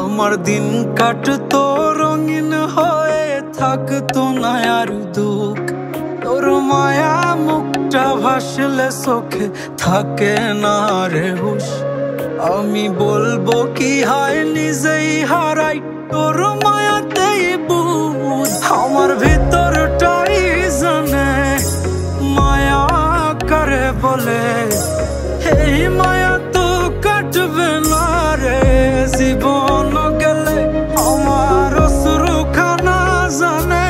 আমার দিন কাটতো রঙিন হয়ে, থাকতো না আর দুঃখ। তোর মায়া মুখটা ভাসলে চোখে থাকে না রে হুশ। আমি বলবো কি হয় নিজেই হারাই তোর মায়াতেই বুঝ। আমার ভিতরটাই জানে মায়া করে বলে, এই মায়া তো কাটবে না রে জীবন গেলে। আমার অশ্রুখানা জানে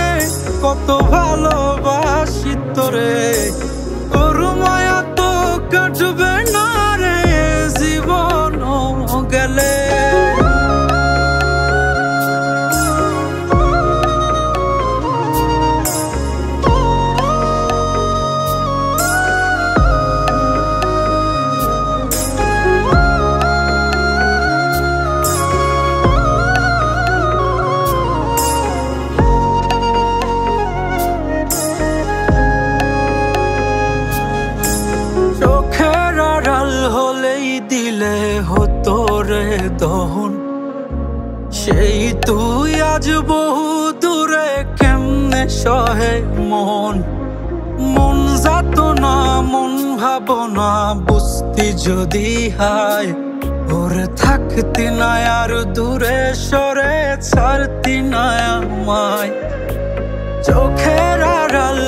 কত ভালোবাসি তোরে, তোর মায়া তো কাটবে না রে জীবন গেলে। চোখের আড়াল হলেই দিলে হতো রে দহন, সেই তুই আজ বহু দূরে কেমনে সহে মন। মন যাত না মন ভাবনা বুঝতি যদি হায়, ওরে থাকতি না আর দূরে সরে ছাড়তি না আমায়। চোখের আড়াল